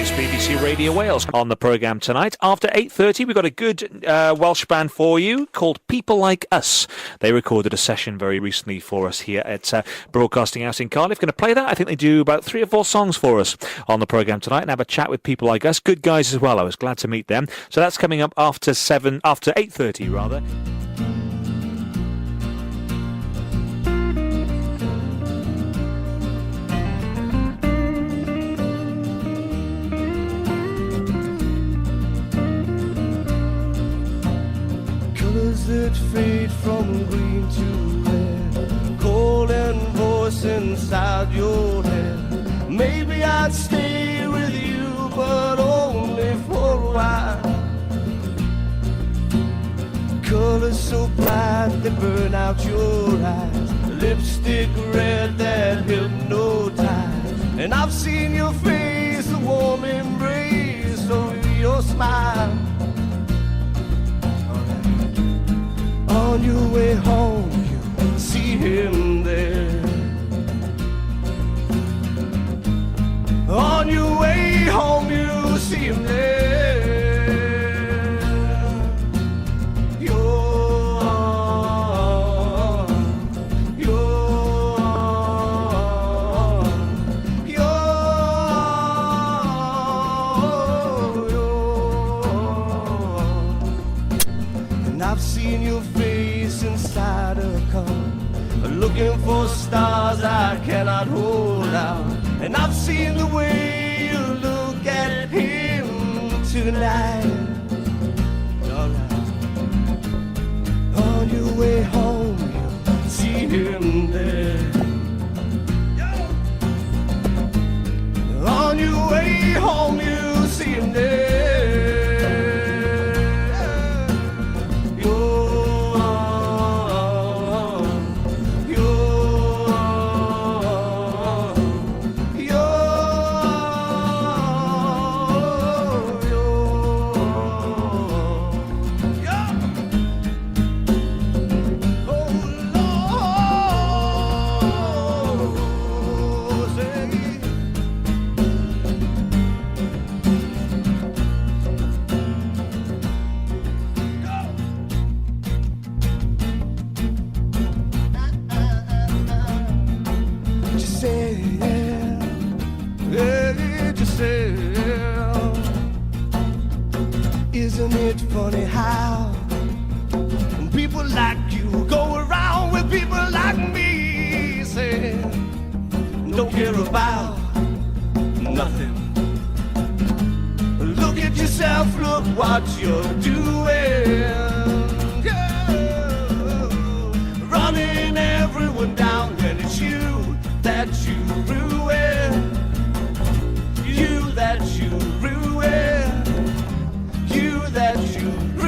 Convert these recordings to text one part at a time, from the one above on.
It's BBC Radio Wales on the programme tonight. After 8:30, we've got a good Welsh band for you called People Like Us. They recorded a session very recently for us here at Broadcasting House in Cardiff. Going to play that. I think they do about 3 or 4 songs for us on the programme tonight and have a chat with People Like Us. Good guys as well. I was glad to meet them. So that's coming up after 8:30 rather. That fade from green to red, cold and voice inside your head. Maybe I'd stay with you, but only for a while. Colors so bright they burn out your eyes, lipstick red that hypnotized. And I've seen your face, the warm embrace of your smile. On your way home, you see him there. On your way home, you see him there. You're and I've seen your face inside a car, looking for stars I cannot hold out. And I've seen the way you look at him tonight. On your way home, you see him there. On your way home, you see him there. Isn't it funny how people like you go around with people like me, saying don't care about nothing. Look at yourself, look what you're doing. Yeah. Running everyone down when it's you that you ruin. You that you ruin. You that you ruin.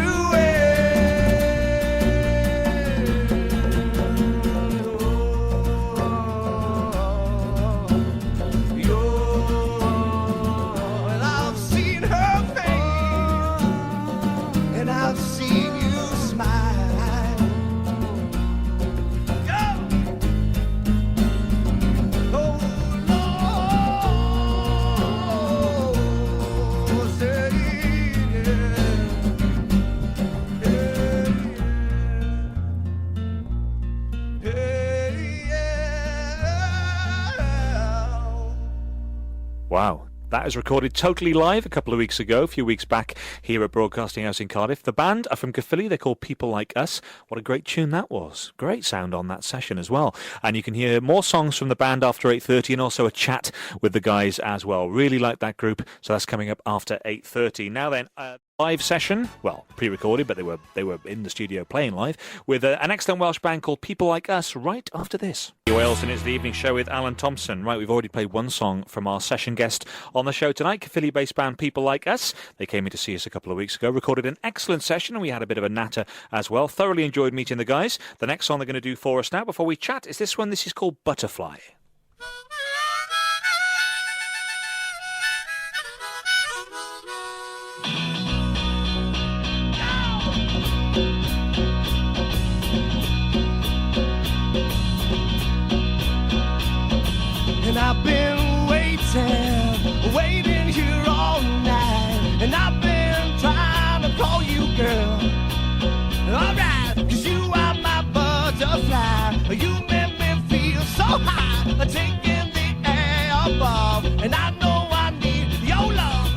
And I've seen her face, and I've seen you smile. Oh Lord, say Wow. That is recorded totally live a couple of weeks ago, a few weeks back here at Broadcasting House in Cardiff. The band are from Caerphilly. They're called People Like Us. What a great tune that was. Great sound on that session as well. And you can hear more songs from the band after 8:30 and also a chat with the guys as well. Really like that group. So that's coming up after 8:30. Now then, live session, well, pre-recorded, but they were in the studio playing live with an excellent Welsh band called People Like Us right after this. Wales, and it's the evening show with Alan Thompson. Right, we've already played one song from our session guest on the show tonight, Caerphilly-based band People Like Us. They came in to see us a couple of weeks ago, recorded an excellent session, and we had a bit of a natter as well. Thoroughly enjoyed meeting the guys. The next song they're going to do for us now before we chat is this one. This is called Butterfly. And I've been waiting here all and I know I need your love.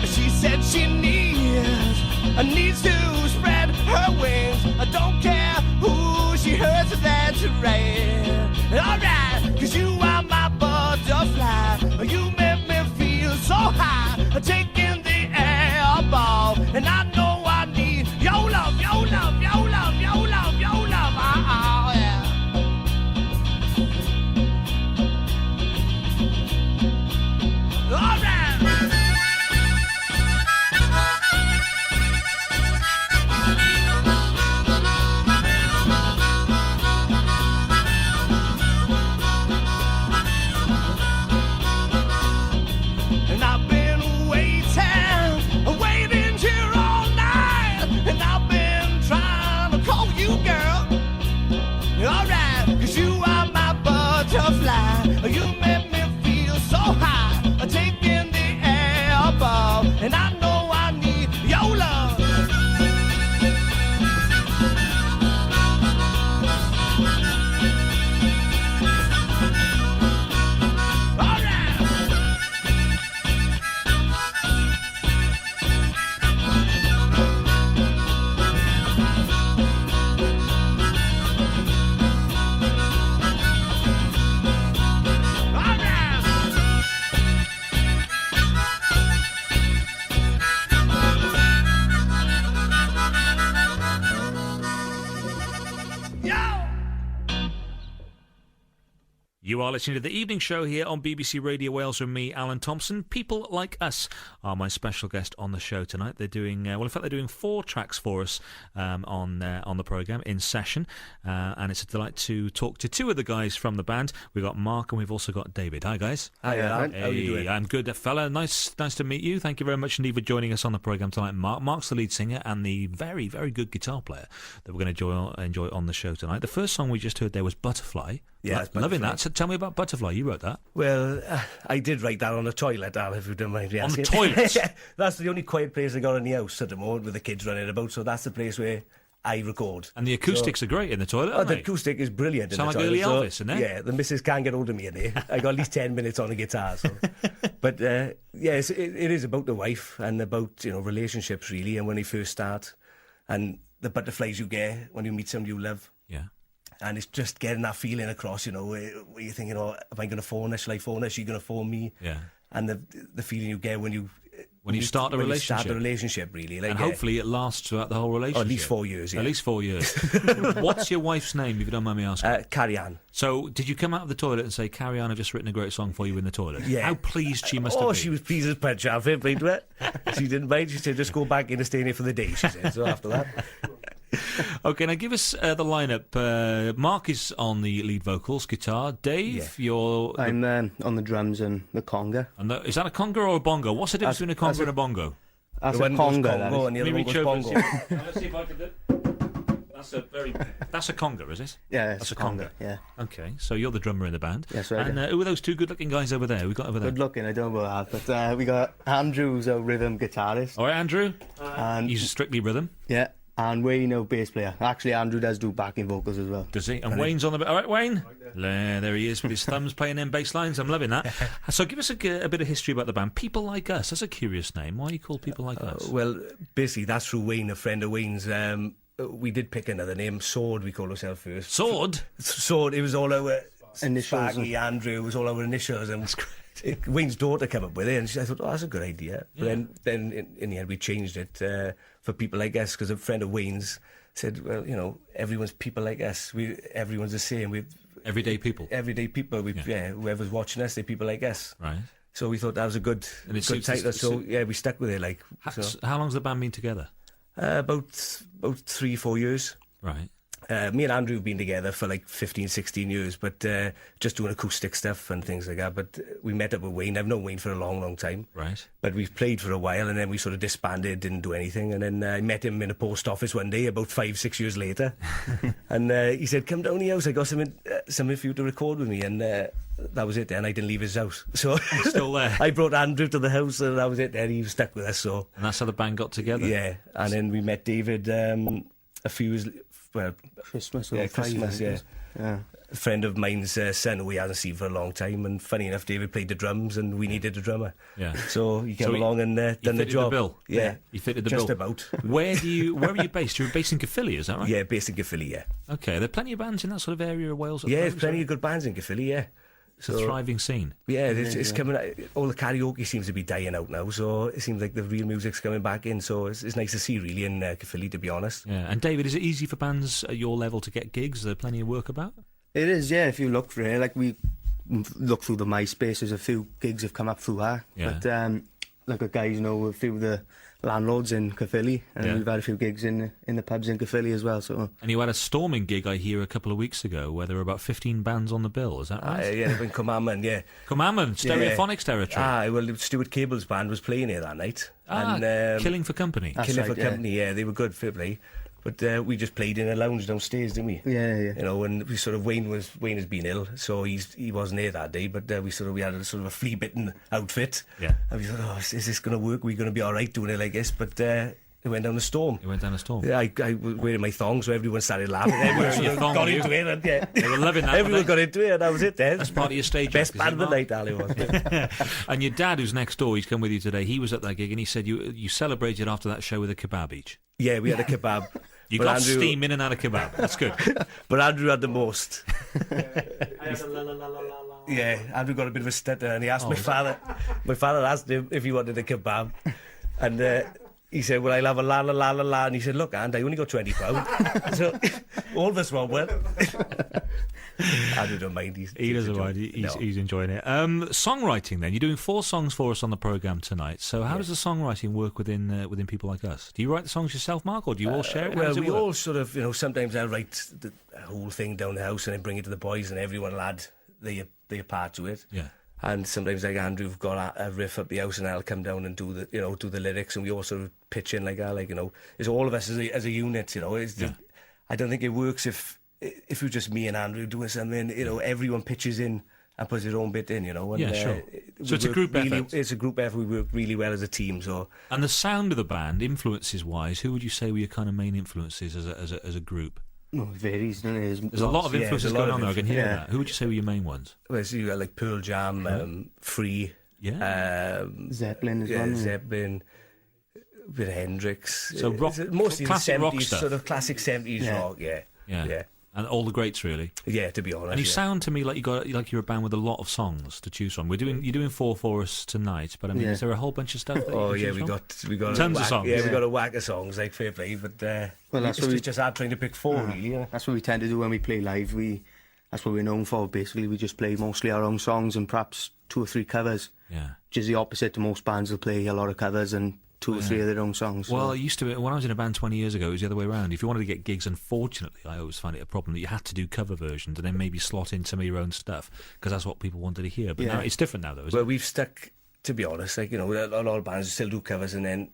She said she needs to spread her wings. I don't care who she hurts, that's right. Alright, 'cause you are my butterfly. You make me feel so high, taking the air above. And I know I need your love, your love, your love, your love, your love. Oh, yeah. Alright. And I've been waiting here all night. And I've been trying to call you, girl. Alright, 'cause you are my butterfly. You make me feel so high, taking the air above. And I know I need your love. Alright. You are listening to the evening show here on BBC Radio Wales with me, Alan Thompson. People Like Us are my special guest on the show tonight. They're doing, well, in fact, they're doing 4 tracks for us on the programme in session. And it's a delight to talk to 2 of the guys from the band. We've got Mark and we've also got David. Hi, guys. Hi, Alan. How are you doing? I'm good, fella. Nice to meet you. Thank you very much indeed for joining us on the programme tonight, Mark. Mark's the lead singer and the very, very good guitar player that we're going to enjoy on the show tonight. The first song we just heard there was Butterfly. Yeah, Loving that. So tell me about Butterfly. You wrote that. Well, I did write that on the toilet, Al, if you don't mind me On the asking. toilet? Yeah, that's the only quiet place I got in the house at the moment with the kids running about, so that's the place where I record. And the acoustics are great in the toilet, aren't The they? acoustic is brilliant Sound in like the toilet. early Elvis, isn't it? Yeah, the missus can't get hold of me in there. I got at least 10 minutes on the guitar. So. But, yes, it is about the wife and about, relationships, really, and when you first start, and the butterflies you get when you meet somebody you love. Yeah. And it's just getting that feeling across, where you're thinking, am I going to phone her? Shall I phone her? Is she going to phone me? Yeah. And the feeling you get when you start a relationship. You start the relationship, really. Like, And hopefully it lasts throughout the whole relationship. at least 4 years, yeah. At least 4 years. What's your wife's name, if you don't mind me asking? Carrie Ann. So, did you come out of the toilet and say, Carrie Ann, I've just written a great song for you in the toilet? Yeah. How pleased she must have been. She was pleased as punch. I fair play to her. She didn't mind. She said, just go back in and stay in here for the day, she said. So after that... Okay, now give us the lineup. Mark is on the lead vocals, guitar. Dave, you're... I'm on the drums and the conga. Is that a conga or a bongo? What's the difference between a conga and a bongo? That's The a one goes conga, that Congo is. and the other Let me one reach goes over and bongo. see. Now, let's see if I can do... That's a conga, is it? Yeah, That's it's a conga. yeah. Okay, so you're the drummer in the band. Yes, right. And who are those 2 good-looking guys over there? We got over there. Good looking, I don't know about that, but we got Andrew's a rhythm guitarist, All right, Andrew. and He's strictly rhythm. yeah, and Wayne, our bass player. Actually, Andrew does do backing vocals as well. Does he? And Wayne's on the... All right, Wayne. There he is with his thumbs playing in bass lines. I'm loving that. So give us a bit of history about the band. People Like Us. That's a curious name. Why are you called People Like Us? Well, basically, that's through Wayne, a friend of Wayne's. We did pick another name, Sword, we called ourselves first. Sword? Sword, it was all our... Initials. Sparky, Andrew, it was all our initials. And Wayne's daughter came up with it, and I thought, that's a good idea. But then in the end, we changed it for People Like Us, because a friend of Wayne's said, well, everyone's people like us. Everyone's the same. Everyday people. Everyday people. Whoever's watching us, they're people like us. Right. So we thought that was a good title. So we stuck with it. Like, How long's the band been together? about 3-4 years. Right. Me and Andrew have been together for like 15, 16 years, but just doing acoustic stuff and things like that. But we met up with Wayne. I've known Wayne for a long, long time. Right. But we've played for a while, and then we sort of disbanded, didn't do anything. And then I met him in a post office one day, about 5-6 years later. And he said, come down to the house, I got something for you to record with me. And that was it then. I didn't leave his house. So He's still there. I brought Andrew to the house, and that was it then. He was stuck with us. So And that's how the band got together. yeah. And then we met David a few years... Well, Christmas or yeah, Friday, Christmas, I yeah. guess. Yeah. A friend of mine's son who he hasn't seen for a long time, and funny enough, David played the drums, and we needed a drummer. Yeah. So he came So he- along and He done the fitted job. bill. Yeah, He fitted the just bill. about. Where are you based? You're based in Caerphilly, is that right? Yeah, based in Caerphilly. Yeah, Okay. Are there plenty of bands in that sort of area of Wales? At the yeah, moment, there's plenty is of good bands in Caerphilly. Yeah, there? It's a thriving scene. yeah, it's coming. All the karaoke seems to be dying out now, so it seems like the real music's coming back in. So it's nice to see, really, in Caerphilly, to be honest. Yeah. And David, is it easy for bands at your level to get gigs? Is there plenty of work about? It is, yeah, if you look for it. Like, we look through the MySpace, there's a few gigs have come up through that. Yeah. But, like, the guys know a few of the landlords in Caerphilly, and Yeah. we've had a few gigs in the pubs in Caerphilly as well, so... And you had a storming gig, I hear, a couple of weeks ago, where there were about 15 bands on the bill. Is that right? Yeah, in Commandment, yeah. Commandment, Stereophonics territory. Well, Stuart Cable's band was playing here that night. Ah, Killing for Company. That's Killing right, for yeah. Company, yeah, they were good, fair play. But we just played in a lounge downstairs, didn't we? Yeah, yeah. You know, and we sort of Wayne has been ill, so he wasn't here that day. But we had a sort of a flea bitten outfit. Yeah. And we thought, oh, is this going to work? We're going to be all right doing it like this? But it went down the storm. It went down a storm. Yeah, I was wearing my thongs, so everyone started laughing. Wearing your Everyone thong, got were into you? it, and yeah, They were loving that, everyone weren't they? got into it, and that was it. Then That's part of your stage best act, band isn't of the it, night, Ali was. And your dad, who's next door, he's come with you today. He was at that gig, and he said you celebrated after that show with a kebab each. Yeah, we had a kebab. You But got Andrew- steam in and out of kebab. That's good. But Andrew had the most. Yeah, Andrew got a bit of a stutter, and he asked my father. My father asked him if he wanted a kebab, and he said, "Well, I'll have a la la la la la." And he said, "Look, Andy, I only got £20." So all of us were well. Andrew don't mind. He doesn't mind. He's enjoying it. Songwriting, then. You're doing 4 songs for us on the programme tonight. So how does the songwriting work within people like us? Do you write the songs yourself, Mark, or do you all share it? How Well, does it we work? all sort of, sometimes I'll write the whole thing down the house and then bring it to the boys, and everyone will add their part to it. Yeah. And sometimes, like Andrew've got a riff up the house, and I'll come down and do the lyrics, and we all sort of pitch in like that, it's all of us as a unit, I don't think it works if it was just me and Andrew doing something, everyone pitches in and puts their own bit in, and, Yeah, sure. we So it's a work group effort. It's a group effort. We work really well as a team, so. And the sound of the band, influences-wise, who would you say were your kind of main influences as a group? No, it varies, doesn't it? There's a lot of yeah, influences there's a lot going of on there. I can hear yeah. that. Who would you say were your main ones? Well, so you got like Pearl Jam, Free, Yeah. Zeppelin as yeah, well. yeah. Zeppelin, a bit of Hendrix. So rock- It's mostly classic the rock 70s, stuff. sort of classic 70s Yeah. rock, yeah. Yeah. And all the greats, really. Yeah, to be honest. And you yeah. sound to me like you're a band with a lot of songs to choose from. You're doing 4 for us tonight, but I mean, Yeah. is there a whole bunch of stuff? That Oh you yeah, can choose we got Tons a of whack, songs. Yeah, we Yeah. got a whack of songs, like fair play, but Well, that's it's what we- just hard trying to pick 4 really. Yeah. That's what we tend to do when we play live. That's what we're known for, basically. We just play mostly our own songs and perhaps 2 or 3 covers, from? Yeah. which is the opposite to most bands will play a lot of covers and 2 or 3 of their own songs. so- Well, it used to be, when I was in a band 20 years ago, it was the other way around. If you wanted to get gigs, unfortunately, I always find it a problem that you had to do cover versions and then maybe slot in some of your own stuff because that's what people wanted to hear. But Yeah. now it's different now, though, isn't Well, it? we've stuck, to be honest, a lot of bands still do covers and then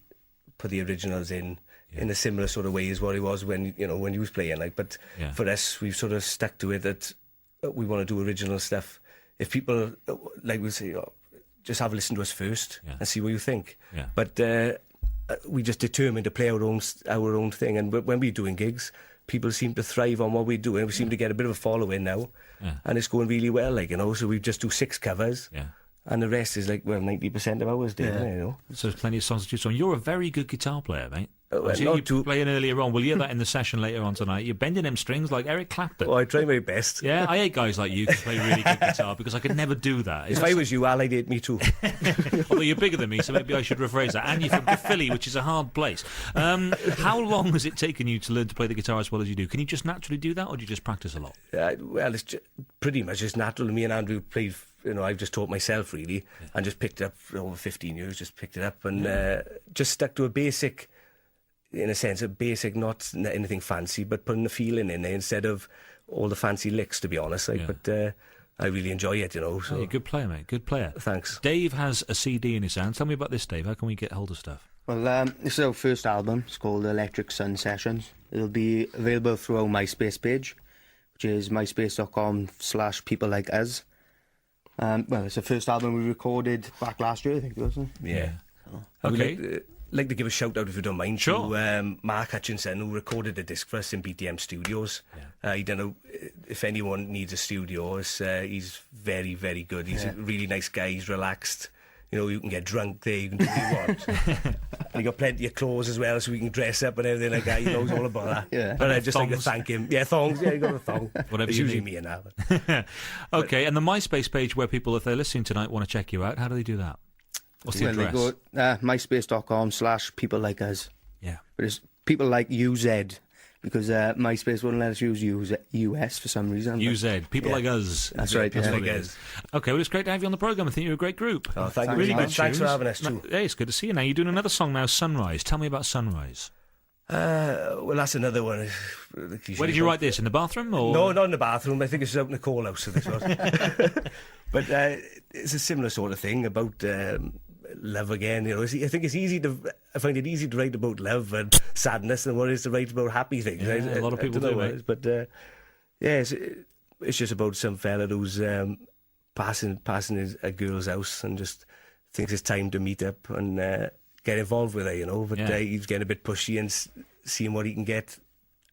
put the originals in a similar sort of way as what it was when you was playing. But Yeah. for us, we've sort of stuck to it that we want to do original stuff. If people, like we say, just have a listen to us first Yeah. and see what you think. Yeah. But we just determined to play our own thing. And when we're doing gigs, people seem to thrive on what we do, and we seem to get a bit of a following now. Yeah. And it's going really well, So we just do 6 covers. Yeah. And the rest is 90% of ours, Yeah. So there's plenty of songs to choose from. You're a very good guitar player, mate. well, You not were too- playing earlier on. We'll hear that in the session later on tonight. You're bending them strings like Eric Clapton. Oh, I try my best. Yeah, I hate guys like you who can play really good guitar because I could never do that. If I was you, Al, I'd hate me too. Although you're bigger than me, so maybe I should rephrase that. And you're from Caerphilly, which is a hard place. How long has it taken you to learn to play the guitar as well as you do? Can you just naturally do that, or do you just practice a lot? Well, it's pretty much just natural. Me and Andrew played, I've just taught myself really, and just picked it up for over 15 years, just picked it up and just stuck to a basic, in a sense, a basic, not anything fancy, but putting the feeling in there instead of all the fancy licks, to be honest. Like, Yeah. But I really enjoy it, you know. So Hey, good player, mate. Good player. thanks. Dave has a CD in his hand. Tell me about this, Dave. How can we get hold of stuff? Well, this is our first album. It's called Electric Sun Sessions. It'll be available through our MySpace page, which is myspace.com/people like us. Well, it's the first album we recorded back last year, I think, wasn't it? Yeah. Okay. I would like to give a shout out, if you don't mind, Sure. to Mark Hutchinson, who recorded the disc for us in BTM Studios. I don't know if anyone needs a studio. He's very, very good. He's a really nice guy. He's relaxed. You know, you can get drunk there. You can do what you want. And he got plenty of clothes as well, so we can dress up and everything like that. He knows all about that. Yeah. But I'd just like to Thongs. thank him. Yeah, thongs. Yeah, you got a thong. Whatever It's you usually need. me and that. Okay, and the MySpace page where people, if they're listening tonight, want to check you out, how do they do that? What's the Well, they address? go myspace.com/people like us. Yeah. But it's people like UZ, because MySpace wouldn't let us use US for some reason. but- UZ, people Yeah. like us. That's right, That's yeah. what it Like is. Okay, well, it's great to have you on the programme. I think you're a great group. Oh, thank you Really very good much. Thanks for tunes. having us, too. Hey, it's good to see you. Now, you're doing another song now, Sunrise. Tell me about Sunrise. Well, that's another one. Where did you write this? In the bathroom? Or? No, not in the bathroom. I think it's out in the call house. So this was. But it's a similar sort of thing about love again. You know, I think it's easy to. I find it easy to write about love and sadness than what it is to write about happy things. Yeah, I a lot of people don't know do, what mate. it is, but yeah, it's just about some fella who's passing a girl's house and just thinks it's time to meet up and get involved with her. You know, but Yeah. he's getting a bit pushy and seeing what he can get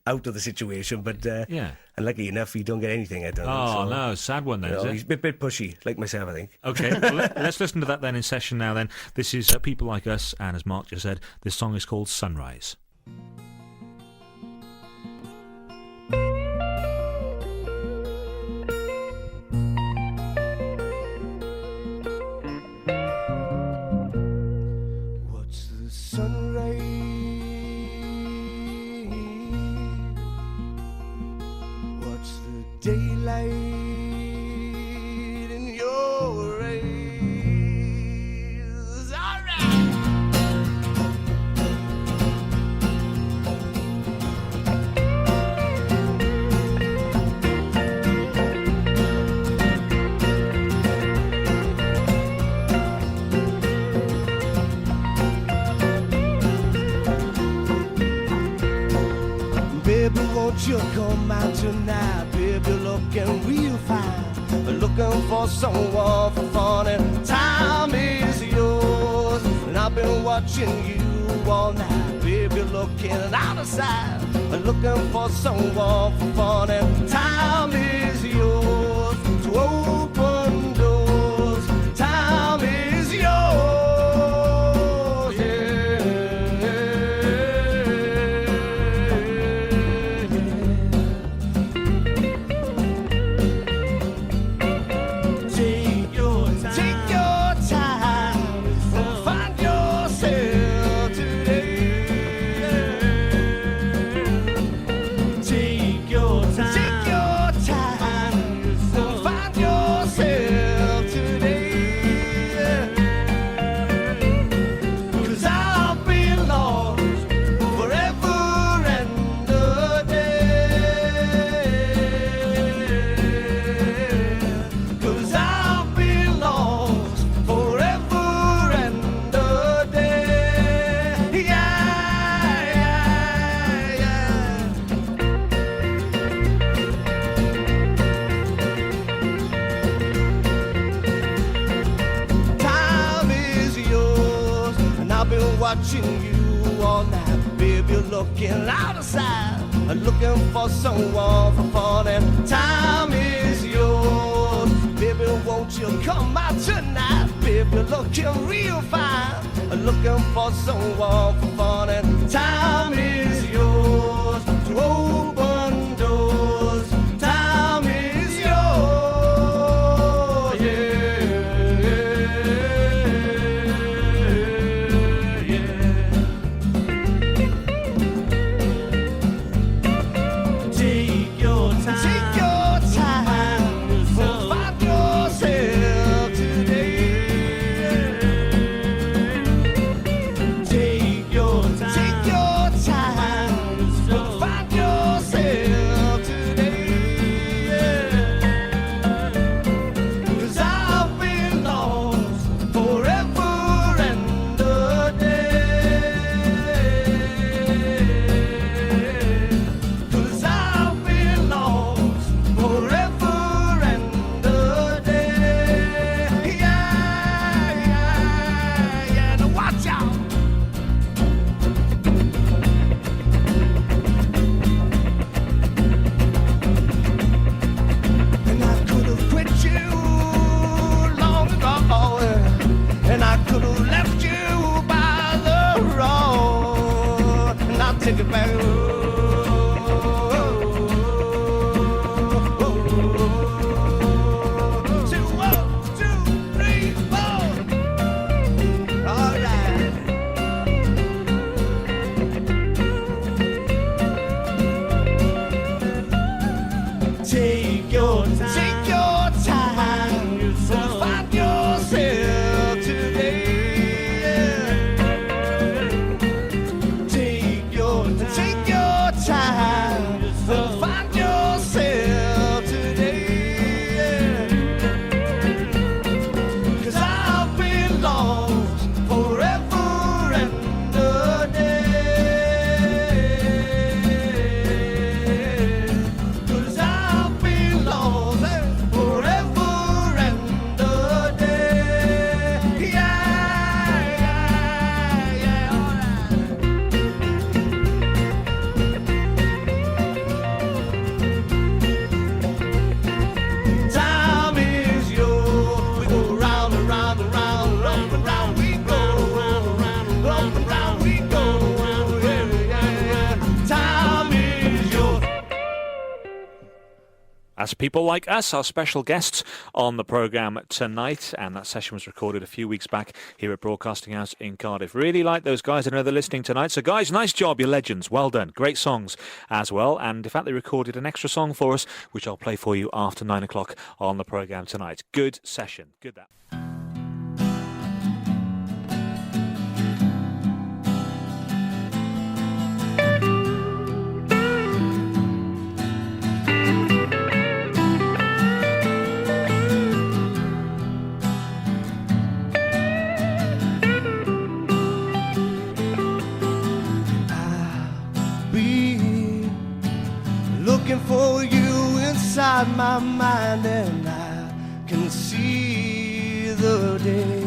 out of the situation. But Yeah. and lucky enough, he don't get anything out of it. Oh, so, no, sad one then, you is know, it? he's a bit pushy, like myself, I think. Okay, well, let's listen to that then in session now then. This is People Like Us, and as Mark just said, this song is called Sunrise. What's the sunrise? What's the daylight in your eyes? Alright. Baby, won't you come out tonight? Baby, looking real fine. Looking for someone for fun, and time is yours. And I've been watching you all night. Baby, looking out of sight. Looking for someone for fun, and time is yours. To open doors, time is yours. Take your time, find yourself today. Take your time, find yourself today. 'Cause I'll be lost forever and a day. 'Cause I'll be lost forever and a day. Yeah, yeah, yeah. Time is yours, and I've been watching you all night. Baby, you're looking out of sight, looking for someone for fun, and time is yours. Baby, won't you come out tonight? Baby, you're looking real fine, looking for someone for fun, and time is yours. To open doors, time is yours. Take your time, find yourself today. Take your time, As People Like Us, our special guests on the programme tonight, and that session was recorded a few weeks back here at Broadcasting House in Cardiff. Really like those guys. I know they're listening tonight. So guys, nice job, you're legends. Well done. Great songs as well. And in fact, they recorded an extra song for us, which I'll play for you after 9 o'clock on the programme tonight. Good session. Good that. Looking for you inside my mind, and I can see the day.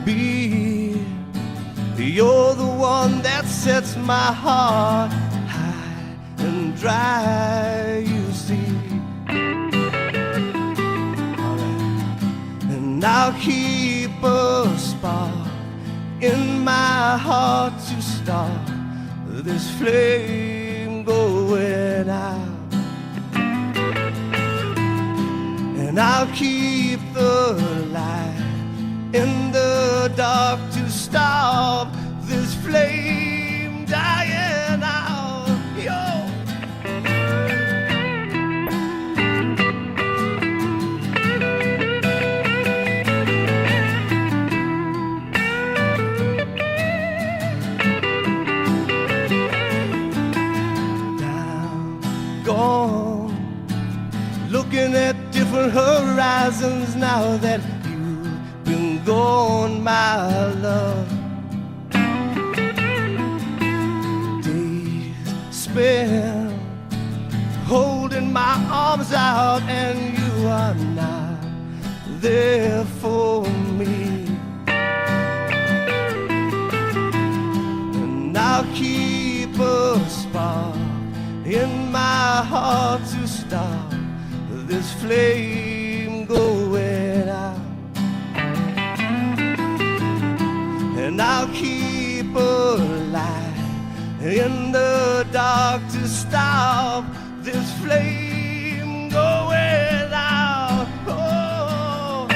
Maybe you're the one that sets my heart high and dry, you see. And I'll keep a spark in my heart to start this flame going out. And I'll keep the light in the dark to stop this flame dying out. Yo! Looking at different horizons now that you've been gone, my love. Days spent holding my arms out, and you are not there for me. And I'll keep a spark in my heart to stop this flame going out. And I'll keep a light in the dark to stop this flame going out. Oh.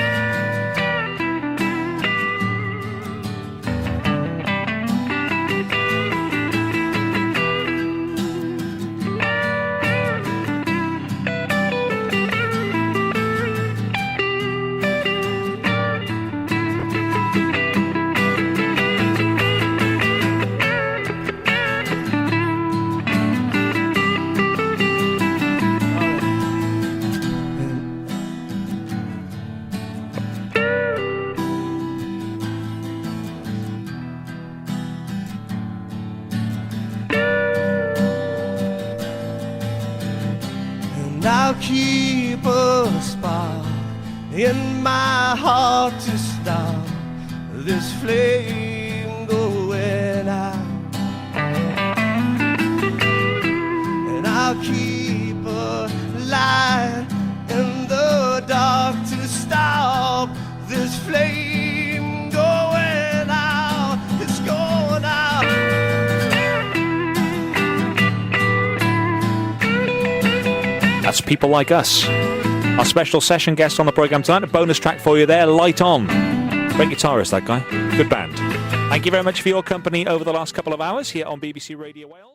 I'll keep a spark in my heart to stop this flame going out. And I'll keep a light in the dark to stop this flame going out. It's going out. That's People Like Us. Our special session guest on the programme tonight. A bonus track for you there, Light On. Great guitarist, that guy. Good band. Thank you very much for your company over the last couple of hours here on BBC Radio Wales.